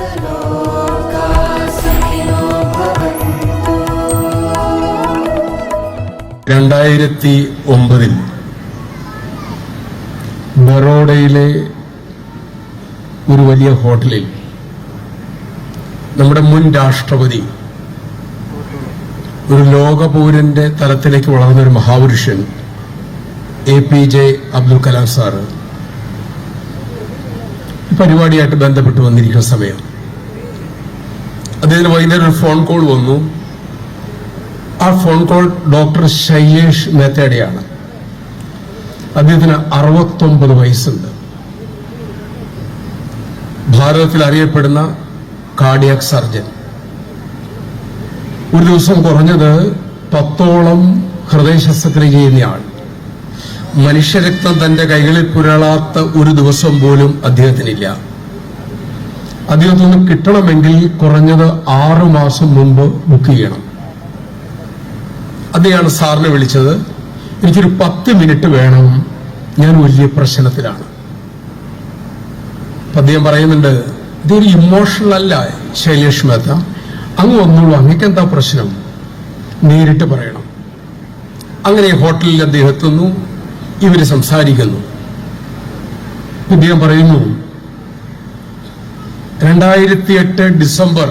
2009 ബറോഡയിലെ ഒരു വലിയ ഹോട്ടലിൽ നമ്മുടെ മുൻ രാഷ്ട്രപതി, ഒരു ലോകപൗരന്റെ തലത്തിലേക്ക് വളർന്ന ഒരു മഹാപുരുഷൻ APJ അബ്ദുൽ കലാം സാറ് ഈ പരിപാടിയായിട്ട് ബന്ധപ്പെട്ട് വന്നിരിക്കുന്ന സമയം അദ്ദേഹത്തിന് വൈകുന്നേരം ഒരു ഫോൺ കോൾ വന്നു. ആ ഫോൺ കോൾ ഡോക്ടർ ശൈലേഷ് മേത്തയുടെയാണ്. അദ്ദേഹത്തിന് 69 വയസ്സുണ്ട്. ഭാരതത്തിൽ അറിയപ്പെടുന്ന കാർഡിയാക് സർജൻ. ഒരു ദിവസം കുറഞ്ഞത് 10ഓളം ഹൃദയ ശസ്ത്രക്രിയ ചെയ്യുന്നയാൾ. മനുഷ്യരക്തം തന്റെ കൈകളിൽ പുരളാത്ത ഒരു ദിവസം പോലും അദ്ദേഹത്തിനില്ല. അദ്ദേഹത്തിന് കിട്ടണമെങ്കിൽ കുറഞ്ഞത് 6 മാസം മുമ്പ് ബുക്ക് ചെയ്യണം. അദ്ദേഹമാണ് സാറിനെ വിളിച്ചത്. എനിക്കൊരു 10 മിനിറ്റ് വേണം, ഞാൻ വലിയ പ്രശ്നത്തിലാണ്. അദ്ദേഹം പറയുന്നുണ്ട്, ഇതൊരു ഇമോഷണൽ അല്ല ശൈലേഷ് മേത്ത, അങ്ങ് വന്നോളൂ, അങ്ങക്ക് എന്താ പ്രശ്നം, നേരിട്ട് പറയണം. അങ്ങനെ ഹോട്ടലിൽ അദ്ദേഹം എത്തുന്നു. ഇവര് സംസാരിക്കുന്നു. അദ്ദേഹം പറയുന്നു, 2008 ഡിസംബർ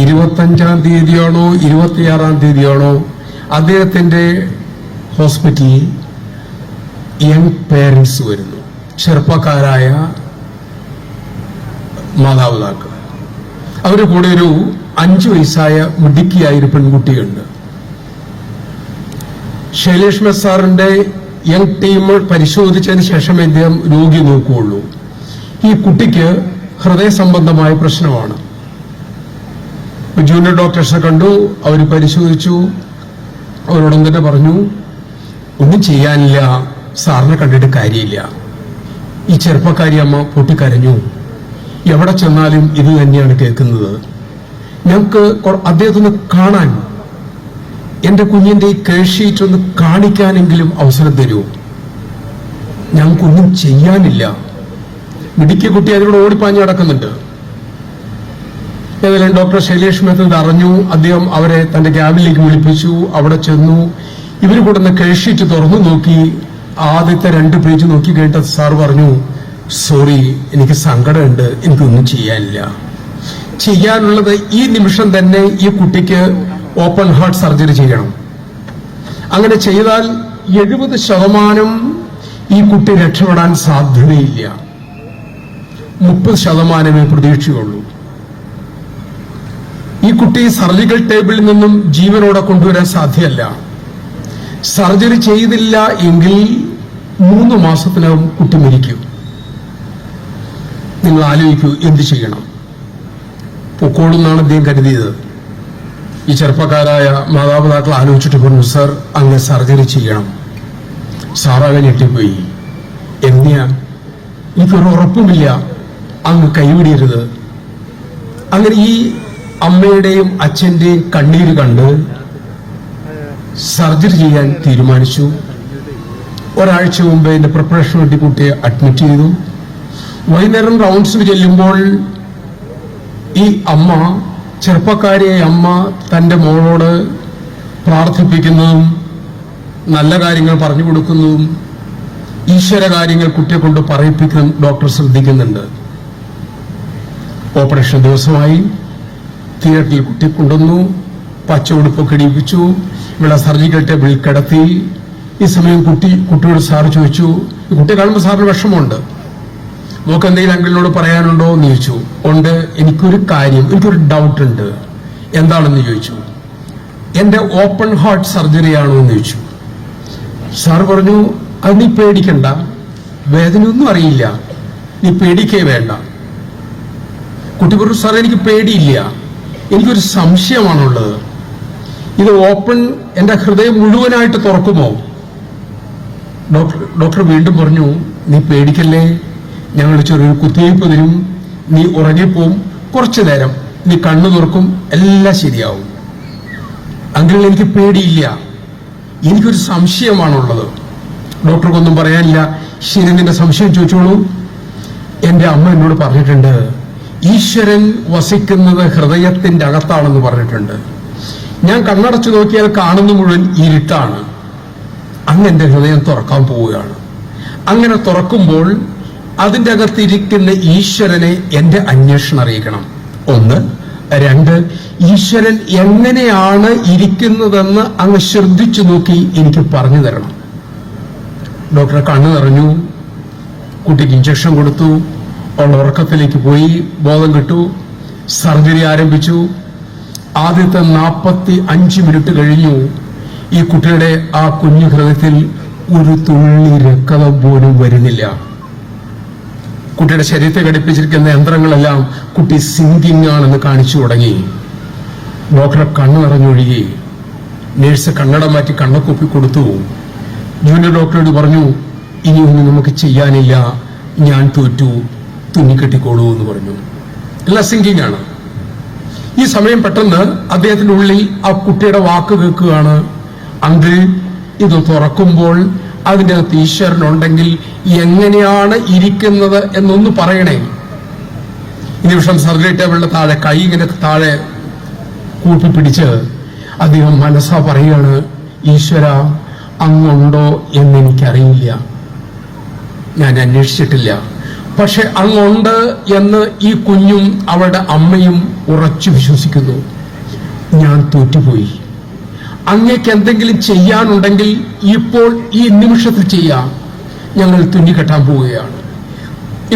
25-ാം തീയതിയാണോ 26-ാം തീയതിയാണോ അദ്ദേഹത്തിന്റെ ഹോസ്പിറ്റലിൽ യങ് പേരൻസ് വരുന്നു, ചെറുപ്പക്കാരായ മാതാപിതാക്കൾ. അവരുടെ കൂടെ ഒരു 5 വയസ്സായ മിടുക്കിയായ ഒരു പെൺകുട്ടിയുണ്ട്. ശൈലേഷ് മെസാറിന്റെ യങ് ടീം പരിശോധിച്ചതിന് ശേഷമേ അദ്ദേഹം രോഗി നോക്കുകയുള്ളൂ. ഈ കുട്ടിക്ക് ഹൃദയ സംബന്ധമായ പ്രശ്നമാണ്. ജൂനിയർ ഡോക്ടേഴ്സിനെ കണ്ടു, അവർ പരിശോധിച്ചു. അവരോടൊന്നും തന്നെ പറഞ്ഞു, ഒന്നും ചെയ്യാനില്ല, സാറിനെ കണ്ടിട്ട് കാര്യമില്ല. ഈ ചെറുപ്പക്കാരി അമ്മ പൊട്ടിക്കരഞ്ഞു. എവിടെ ചെന്നാലും ഇത് തന്നെയാണ് കേൾക്കുന്നത്. ഞങ്ങൾക്ക് അദ്ദേഹത്തിന് കാണാൻ, എന്റെ കുഞ്ഞിന്റെ ഈ കേസ് ഷീറ്റ് ഒന്ന് കാണിക്കാനെങ്കിലും അവസരം തരൂ, ഞങ്ങൾക്കൊന്നും ചെയ്യാനില്ല. മിടുക്കിയ കുട്ടി അതിലൂടെ ഓടിപ്പാഞ്ഞു നടക്കുന്നുണ്ട്. ഏതായാലും ഡോക്ടർ ശൈലേഷ് മേത്ത അറിഞ്ഞു. അദ്ദേഹം അവരെ തന്റെ ക്യാബിനിലേക്ക് വിളിപ്പിച്ചു. അവിടെ ചെന്നു. ഇവർ കൂടെ കേസ് ഷീറ്റ് തുറന്നു നോക്കി. ആദ്യത്തെ 2 പേജ് നോക്കി കഴിഞ്ഞിട്ട് സാർ പറഞ്ഞു, സോറി, എനിക്ക് സങ്കടമുണ്ട്, എനിക്കൊന്നും ചെയ്യാനില്ല. ചെയ്യാനുള്ളത് ഈ നിമിഷം തന്നെ ഈ കുട്ടിക്ക് ഓപ്പൺ ഹാർട്ട് സർജറി ചെയ്യണം. അങ്ങനെ ചെയ്താൽ 70% ഈ കുട്ടി രക്ഷപ്പെടാൻ സാധ്യതയില്ല. 30% പ്രതീക്ഷയുള്ളൂ. ഈ കുട്ടി സർജിക്കൽ ടേബിളിൽ നിന്നും ജീവനോടെ കൊണ്ടുവരാൻ സാധ്യമല്ല. സർജറി ചെയ്തില്ല എങ്കിൽ 3 മാസത്തിനകം കുട്ടി മരിക്കും. നിങ്ങൾ ആലോചിക്കൂ, എന്ത് ചെയ്യണം? പൊക്കോളെന്നാണ് അദ്ദേഹം കരുതിയത്. ഈ ചെറുപ്പക്കാരായ മാതാപിതാക്കൾ ആലോചിച്ചിട്ട് പറഞ്ഞു, സർ, അങ്ങ് സർജറി ചെയ്യണം. സാറാകെ ഞെട്ടിപ്പോയി. എന്തിനാ? എനിക്കൊരു ഉറപ്പുമില്ല, അങ്ങ് കൈവിടരുത്. അങ്ങനെ ഈ അമ്മയുടെയും അച്ഛന്റെയും കണ്ണീര് കണ്ട് സർജറി ചെയ്യാൻ തീരുമാനിച്ചു. ഒരാഴ്ച മുമ്പ് എന്റെ പ്രിപ്പറേഷൻ വേണ്ടി കുട്ടിയെ അഡ്മിറ്റ് ചെയ്തു. വൈകുന്നേരം റൗണ്ട്സിന് ചെല്ലുമ്പോൾ ഈ അമ്മ, ചെറുപ്പക്കാരിയായ അമ്മ, തന്റെ മോളോട് പ്രാർത്ഥിപ്പിക്കുന്നതും നല്ല കാര്യങ്ങൾ പറഞ്ഞു കൊടുക്കുന്നതും ഈശ്വര കാര്യങ്ങൾ കുട്ടിയെ കൊണ്ട് പറയിപ്പിക്കുന്നതും ഡോക്ടർ ശ്രദ്ധിക്കുന്നുണ്ട്. ഓപ്പറേഷൻ ദിവസമായി. തിയേറ്ററിൽ കുട്ടി കൊണ്ടുവന്നു. പച്ച ഉടുപ്പൊക്കെ ഇടിപ്പിച്ചു. ഇവിടെ സർജിക്കൽ ടേബിളിൽ കിടത്തി. ഈ സമയം കുട്ടിയോട് സാറ് ചോദിച്ചു, കുട്ടിയെ കാണുമ്പോൾ സാറിന് വിഷമമുണ്ട്, നമുക്ക് എന്തെങ്കിലും അങ്കിളിനോട് പറയാനുണ്ടോ എന്ന് ചോദിച്ചു. ഉണ്ട്, എനിക്കൊരു ഡൗട്ട് ഉണ്ട്. എന്താണെന്ന് ചോദിച്ചു. എന്റെ ഓപ്പൺ ഹാർട്ട് സർജറി ആണോ എന്ന് ചോദിച്ചു. സാർ പറഞ്ഞു, അത് നീ പേടിക്കണ്ട, വേദനയൊന്നും അറിയില്ല, നീ പേടിക്കേ വേണ്ട. കുട്ടി പറഞ്ഞു, സാർ, എനിക്ക് പേടിയില്ല, എനിക്കൊരു സംശയമാണുള്ളത്. ഇത് ഓപ്പൺ, എന്റെ ഹൃദയം മുഴുവനായിട്ട് തുറക്കുമോ? ഡോക്ടർ വീണ്ടും പറഞ്ഞു, നീ പേടിക്കല്ലേ, ഞങ്ങൾ ചെറിയൊരു കുത്തിവയ്പ് തരും, നീ ഉറങ്ങിപ്പോവും, കുറച്ചു നേരം നീ കണ്ണു തുറക്കും, എല്ലാം ശരിയാവും. അങ്കിൾ, എനിക്ക് പേടിയില്ല, എനിക്കൊരു സംശയമാണുള്ളത്. ഡോക്ടർക്കൊന്നും പറയാനില്ല. ശരി, നിന്റെ സംശയം ചോദിച്ചോളൂ. എന്റെ അമ്മ എന്നോട് പറഞ്ഞിട്ടുണ്ട്, ഈശ്വരൻ വസിക്കുന്നത് ഹൃദയത്തിന്റെ അകത്താണെന്ന് പറഞ്ഞിട്ടുണ്ട്. ഞാൻ കണ്ണടച്ചു നോക്കിയാൽ കാണുന്ന മുഴുവൻ ഇരുട്ടാണ്. അങ്ങ് എന്റെ ഹൃദയം തുറക്കാൻ പോവുകയാണ്. അങ്ങനെ തുറക്കുമ്പോൾ അതിൻ്റെ അകത്തിരിക്കുന്ന ഈശ്വരനെ എന്റെ അന്വേഷണം അറിയിക്കണം. 1. 2, ഈശ്വരൻ എങ്ങനെയാണ് ഇരിക്കുന്നതെന്ന് അങ്ങ് ശ്രദ്ധിച്ചു നോക്കി എനിക്ക് പറഞ്ഞു തരണം. ഡോക്ടറെ കണ്ണു നിറഞ്ഞു, കുട്ടിക്ക് ഇഞ്ചക്ഷൻ കൊടുത്തു, അവൾ ഉറക്കത്തിലേക്ക് പോയി, ബോധം കിട്ടു, സർജറി ആരംഭിച്ചു. ആദ്യത്തെ 45 മിനിറ്റ് കഴിഞ്ഞു. ഈ കുട്ടിയുടെ ആ കുഞ്ഞു ഹൃദയത്തിൽ ഒരു തുള്ളി രക്തം പോലും വരുന്നില്ല. കുട്ടിയുടെ ശരീരത്തെ ഘടിപ്പിച്ചിരിക്കുന്ന യന്ത്രങ്ങളെല്ലാം കുട്ടി സിങ്കിങ് ആണെന്ന് കാണിച്ചു തുടങ്ങി. ഡോക്ടറെ കണ്ണു നിറഞ്ഞൊഴുകി. നേഴ്സ് കണ്ണട മാറ്റി കണ്ണക്കുപ്പി കൊടുത്തു. ജൂനിയർ ഡോക്ടറോട് പറഞ്ഞു, ഇനിയൊന്നും നമുക്ക് ചെയ്യാനില്ല, ഞാൻ തോറ്റു, തുന്നിക്കെട്ടിക്കോളൂ എന്ന് പറഞ്ഞു. എല്ലാം സിങ്കിങ് ആണ്. ഈ സമയം പെട്ടെന്ന് അദ്ദേഹത്തിന്റെ ഉള്ളിൽ ആ കുട്ടിയുടെ വാക്ക് കേൾക്കുകയാണ്, അങ്കിൾ ഇത് തുറക്കുമ്പോൾ അതിൻ്റെ അകത്ത് ഈശ്വരനുണ്ടെങ്കിൽ എങ്ങനെയാണ് ഇരിക്കുന്നത് എന്നൊന്ന് പറയണേ. ഈ നിമിഷം സർജറി ടേബിളിന്റെ താഴെ കൈ ഇങ്ങനെ താഴെ കൂപ്പിപ്പിടിച്ച് അദ്ദേഹം മനസ്സാ പറയാണ്, ഈശ്വര അങ്ങുണ്ടോ എന്നെനിക്കറിയില്ല, ഞാൻ അന്വേഷിച്ചിട്ടില്ല, പക്ഷെ അങ്ങുണ്ട് എന്ന് ഈ കുഞ്ഞും അവളുടെ അമ്മയും ഉറച്ചു വിശ്വസിക്കുന്നു. ഞാൻ തോറ്റുപോയി. അങ്ങേക്ക് എന്തെങ്കിലും ചെയ്യാനുണ്ടെങ്കിൽ ഇപ്പോൾ ഈ നിമിഷത്തിൽ ചെയ്യാം, ഞങ്ങൾ തുന്നിക്കെട്ടാൻ പോവുകയാണ്.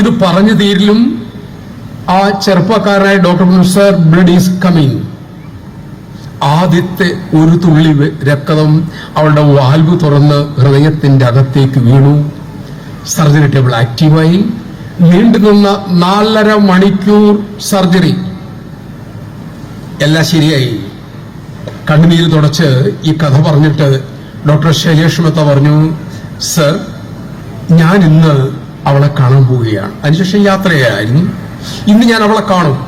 ഇത് പറഞ്ഞു തീരിലും ആ ചെറുപ്പക്കാരനായ doctor sir, blood is coming. ആദ്യത്തെ ഒരു തുള്ളി രക്തം അവളുടെ വാൽവ് തുറന്ന് ഹൃദയത്തിന്റെ അകത്തേക്ക് വീണു. സർജറി ടേബിൾ ആക്റ്റീവായി. നീണ്ടുനിന്ന 4.5 മണിക്കൂർ സർജറി. എല്ലാം ശരിയായി. കണ്ണുനീര് തുടച്ച് ഈ കഥ പറഞ്ഞിട്ട് ഡോക്ടർ ശൈലേഷ് മെത്ത പറഞ്ഞു, സർ ഞാൻ ഇന്ന് അവളെ കാണാൻ പോവുകയാണ്. അതിനുശേഷം യാത്രയായിരുന്നു. ഇന്ന് ഞാൻ അവളെ കാണും.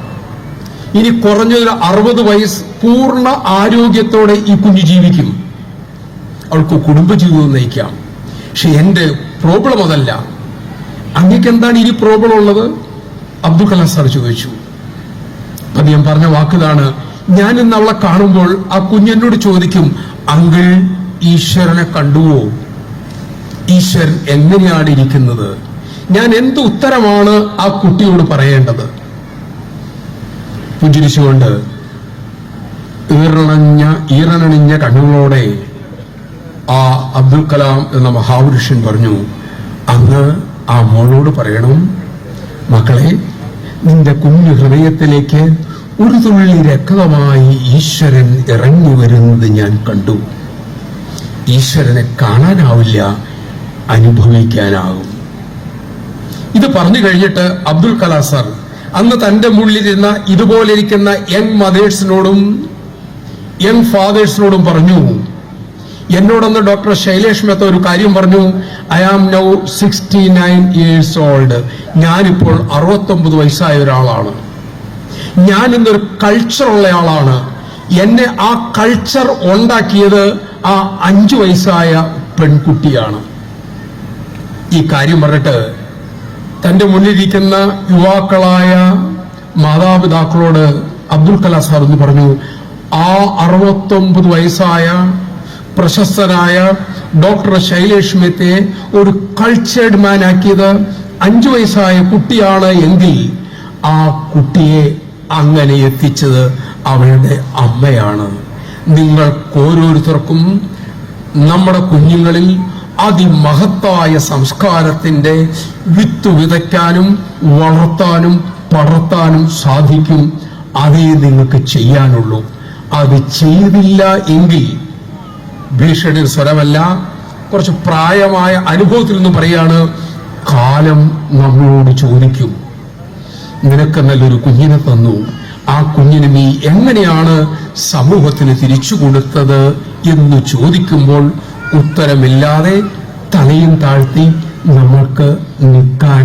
ഇനി കുറഞ്ഞൊരു 60 വയസ്സ് പൂർണ്ണ ആരോഗ്യത്തോടെ ഈ കുഞ്ഞു ജീവിക്കും. അവൾക്ക് കുടുംബജീവിതം നയിക്കാം. പക്ഷെ എന്റെ പ്രോബ്ലം അതല്ല. അങ്ങേക്ക് എന്താണ് ഇനി പ്രോബ്ലം ഉള്ളത്? അബ്ദുൽ കലാം സാർ ചോദിച്ചു. അപ്പൊ ഞാൻ പറഞ്ഞ വാക്കുതാണ്, ഞാൻ ഇന്ന് അവളെ കാണുമ്പോൾ ആ കുഞ്ഞെന്നോട് ചോദിക്കും, അങ്കിൾ ഈശ്വരനെ കണ്ടുവോ? ഈശ്വരൻ എങ്ങനെയാണ് ഇരിക്കുന്നത്? ഞാൻ എന്ത് ഉത്തരമാണ് ആ കുട്ടിയോട് പറയേണ്ടത്? പുഞ്ചിരിച്ചുകൊണ്ട് ഈറനണിഞ്ഞ കണ്ണുകളോടെ ആ അബ്ദുൽ കലാം എന്ന മഹാപുരുഷൻ പറഞ്ഞു, അങ്ങ് ആ മോളോട് പറയണം, മക്കളെ നിന്റെ കുഞ്ഞു ഹൃദയത്തിലേക്ക് ഒരു തുള്ളി രക്തമായി ഈശ്വരൻ ഇറങ്ങി വരുന്നത് ഞാൻ കണ്ടു. ഈശ്വരനെ കാണാനാവില്ല, അനുഭവിക്കാനാകും. ഇത് പറഞ്ഞു കഴിഞ്ഞിട്ട് അബ്ദുൽ കലാം സാർ അന്ന് തന്റെ മുള്ളിലിരുന്ന ഇതുപോലെ ഇരിക്കുന്ന യങ് മദേഴ്സിനോടും യങ് ഫാദേഴ്സിനോടും പറഞ്ഞു, എന്നോടൊന്ന് ഡോക്ടർ ശൈലേഷ് മെത്ത ഒരു കാര്യം പറഞ്ഞു, I am now 69 years old. ഞാനിപ്പോൾ 69 വയസ്സായ ഒരാളാണ്. ഞാൻ ഇന്നൊരു കൾച്ചർ ഉള്ള ആളാണ്. എന്നെ ആ കൾച്ചർ ഉണ്ടാക്കിയത് ആ 5 വയസ്സായ പെൺകുട്ടിയാണ്. ഈ കാര്യം പറഞ്ഞിട്ട് തന്റെ മുന്നിലിരിക്കുന്ന യുവാക്കളായ മാതാപിതാക്കളോട് അബ്ദുൽ കലാം സാർ എന്ന് പറഞ്ഞു, ആ 69 വയസ്സായ പ്രശസ്തനായ ഡോക്ടർ ശൈലേഷ് മെത്തയെ ഒരു കൾച്ചേർഡ് മാൻ ആക്കിയത് 5 വയസ്സായ കുട്ടിയാണ് എങ്കിൽ ആ കുട്ടിയെ അങ്ങനെ എത്തിച്ചത് അവളുടെ അമ്മയാണ്. നിങ്ങൾക്ക് ഓരോരുത്തർക്കും നമ്മുടെ കുഞ്ഞുങ്ങളിൽ അതിമഹത്തായ സംസ്കാരത്തിന്റെ വിത്ത് വിതയ്ക്കാനും വളർത്താനും പടർത്താനും സാധിക്കും. അതേ നിങ്ങൾക്ക് ചെയ്യാനുള്ളൂ. അത് ചെയ്തില്ല എങ്കിൽ, ഭീഷണിയുടെ സ്വരമല്ല, കുറച്ച് പ്രായമായ അനുഭവത്തിൽ നിന്ന് പറയാണ്, കാലം നമ്മളോട് ചോദിക്കും, നിനക്ക് നല്ലൊരു കുഞ്ഞിനെ തന്നു, ആ കുഞ്ഞിന് നീ എങ്ങനെയാണ് സമൂഹത്തിന് തിരിച്ചു കൊടുത്തത് എന്ന് ചോദിക്കുമ്പോൾ ഉത്തരമില്ലാതെ തലയും താഴ്ത്തി നമുക്ക് നിൽക്കാൻ